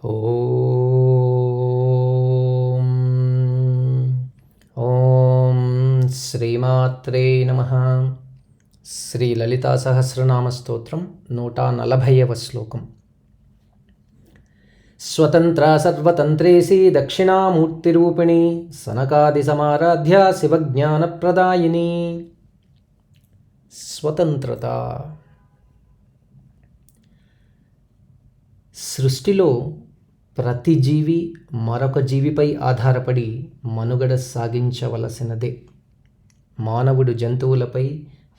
ఓం ఓం శ్రీమాత్రే నమః. శ్రీ లలితా సహస్రనామ స్తోత్రం 140వ శ్లోకం. స్వతంత్ర సర్వతంత్రేసి దక్షిణామూర్తిరూపిణి సనకాది సమారాధ్య శివజ్ఞానప్రదాయిని. స్వతంత్రత. సృష్టిలో ప్రతి జీవి మరొక జీవిపై ఆధారపడి మనుగడ సాగించవలసినదే. మానవుడు జంతువులపై,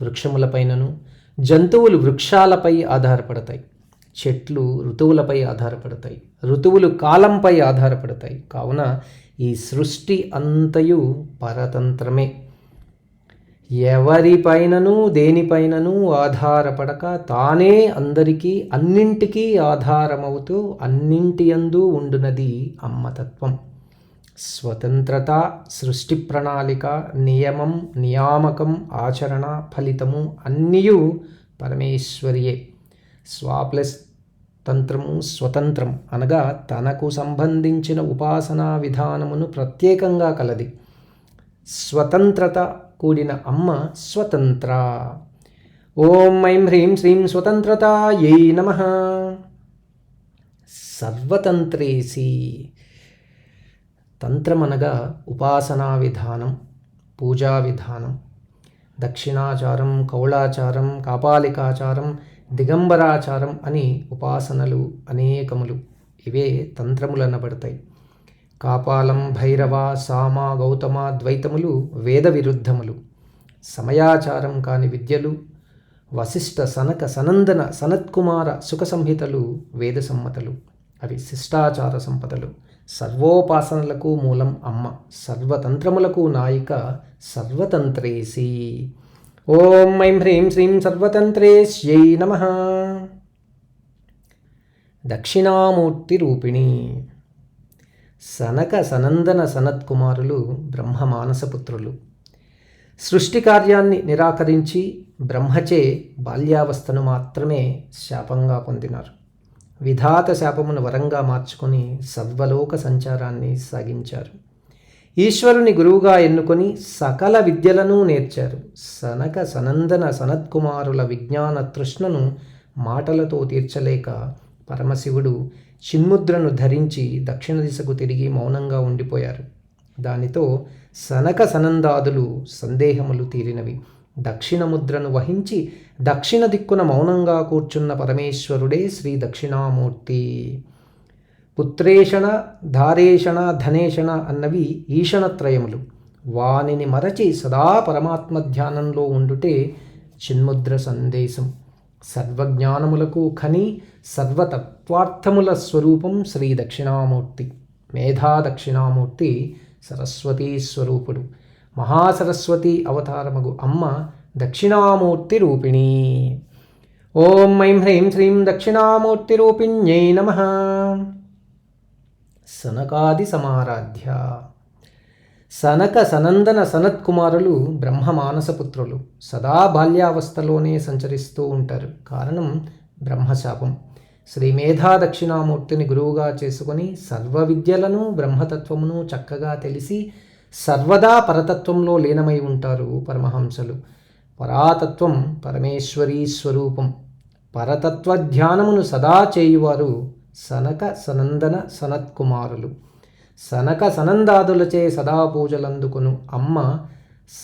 వృక్షములపైనను, జంతువులు వృక్షాలపై ఆధారపడతాయి. చెట్లు ఋతువులపై ఆధారపడతాయి, ఋతువులు కాలంపై ఆధారపడతాయి. కావున ఈ సృష్టి అంతయు పరతంత్రమే. ఎవరిపైనను దేనిపైనను ఆధారపడక తానే అందరికీ అన్నింటికీ ఆధారమవుతూ అన్నింటియందు ఉండునది అమ్మతత్వం. స్వతంత్రత, సృష్టి ప్రణాళిక, నియమం, నియామకం, ఆచరణ, ఫలితము అన్నీయు పరమేశ్వరియే. స్వ+ తంత్రము స్వతంత్రం అనగా తనకు సంబంధించిన ఉపాసనా విధానమును ప్రత్యేకంగా కలది. స్వతంత్రత కూడిన అమ్మ స్వతంత్ర. ఓం ఐం హ్రీం శ్రీం స్వతంత్రతాయై నమః. సర్వతంత్రేసి. తంత్రమనగా ఉపాసనా విధానం, పూజా విధానం. దక్షిణాచారం, కౌళాచారం, కాపాలికాచారం, దిగంబరాచారం అని ఉపాసనలు అనేకములు. ఇవే తంత్రములనబడతాయి. కాపాలం, భైరవ, సామ, గౌతమ ద్వైతములు వేద విరుద్ధములు. సమయాచారం కాని విద్యలు వశిష్ఠ, సనక, సనందన, సనత్కుమార సుఖ సంహితలు వేద సమ్మతలు. అవి శిష్టాచార సంపదలు. సర్వోపాసనలకు మూలం అమ్మ. సర్వతంత్రములకు నాయిక సర్వతంత్రేసి. ఓం ఐం హ్రీం శ్రీం సర్వతంత్రేస్యై నమః. దక్షిణామూర్తి రూపిణి. సనక, సనందన, సనత్కుమారులు బ్రహ్మ మానసపుత్రులు. సృష్టి కార్యాన్ని నిరాకరించి బ్రహ్మచే బాల్యావస్థను మాత్రమే శాపంగా పొందినారు. విధాత శాపమును వరంగా మార్చుకొని సర్వలోక సంచారాన్ని సాగించారు. ఈశ్వరుని గురువుగా ఎన్నుకొని సకల విద్యలను నేర్చారు. సనక, సనందన, సనత్కుమారుల విజ్ఞాన తృష్ణను మాటలతో తీర్చలేక పరమశివుడు చిన్ముద్రను ధరించి దక్షిణ దిశకు తిరిగి మౌనంగా ఉండిపోయారు. దానితో సనక సనందాదులు సందేహములు తీరినవి. దక్షిణ ముద్రను వహించి దక్షిణ దిక్కున మౌనంగా కూర్చున్న పరమేశ్వరుడే శ్రీ దక్షిణామూర్తి. పుత్రేషణ, ధారేషణ, ధనేషణ అన్నవి ఈషణత్రయములు. వానిని మరచి సదా పరమాత్మ ధ్యానంలో ఉండుటే చిన్ముద్ర సందేశం. సర్వజ్ఞానములకు ఖని, సర్వతత్వార్థముల స్వరూపం శ్రీ దక్షిణామూర్తి. మేధా దక్షిణామూర్తి సరస్వతీ స్వరూపుడు. మహాసరస్వతి అవతారమగు అమ్మ దక్షిణామూర్తి రూపిణి. ఓం ఐం హ్రీం శ్రీం దక్షిణామూర్తి రూపిణ్యై నమః. సనకాది సమారాధ్య. సనక, సనందన, సనత్కుమారులు బ్రహ్మ మానసపుత్రులు. సదా బాల్యావస్థలోనే సంచరిస్తూ ఉంటారు. కారణం బ్రహ్మశాపం. శ్రీ మేధా దక్షిణామూర్తిని గురువుగా చేసుకొని సర్వ విద్యలను, బ్రహ్మతత్వమును చక్కగా తెలిసి సర్వదా పరతత్వంలో లీనమై ఉంటారు పరమహంసలు. పరాతత్వం పరమేశ్వరీ స్వరూపం. పరతత్వ ధ్యానమును సదా చేయువారు సనక, సనందన, సనత్కుమారులు. సనక సనందాదులచే సదా పూజలందుకును అమ్మ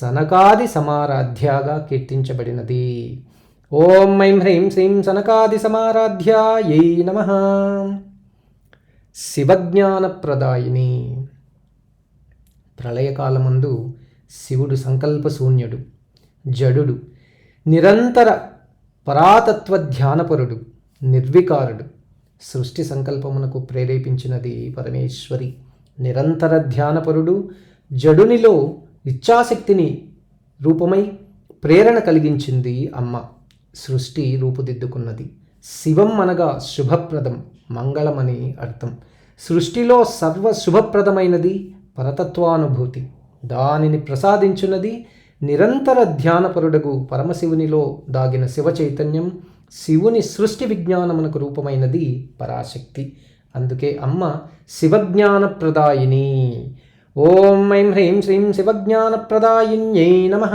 సనకాది సమారాధ్యాగా కీర్తించబడినది. ఓం ఐం హ్రీం శ్రీం సనకాది సమారాధ్యాయై నమః. శివజ్ఞానప్రదాయిని. ప్రళయకాలమందు శివుడు సంకల్పశూన్యుడు, జడుడు, నిరంతర పరాతత్వ ధ్యానపరుడు, నిర్వికారుడు. సృష్టి సంకల్పమునకు ప్రేరేపించినది పరమేశ్వరి. నిరంతర ధ్యానపరుడు జడునిలో ఇచ్ఛాశక్తిని రూపమై ప్రేరణ కలిగించింది అమ్మ. సృష్టి రూపుదిద్దుకున్నది. శివం అనగా శుభప్రదం, మంగళమని అర్థం. సృష్టిలో సర్వ శుభప్రదమైనది పరతత్వానుభూతి. దానిని ప్రసాదించున్నది నిరంతర ధ్యానపరుడగు పరమశివునిలో దాగిన శివ చైతన్యం. శివుని సృష్టి విజ్ఞానమునకు రూపమైనది పరాశక్తి. అందుకే అమ్మ శివజ్ఞానప్రదాయిని. ఓం ఐం హ్రీం శ్రీం శివజ్ఞానప్రదాయిన్యై నమః.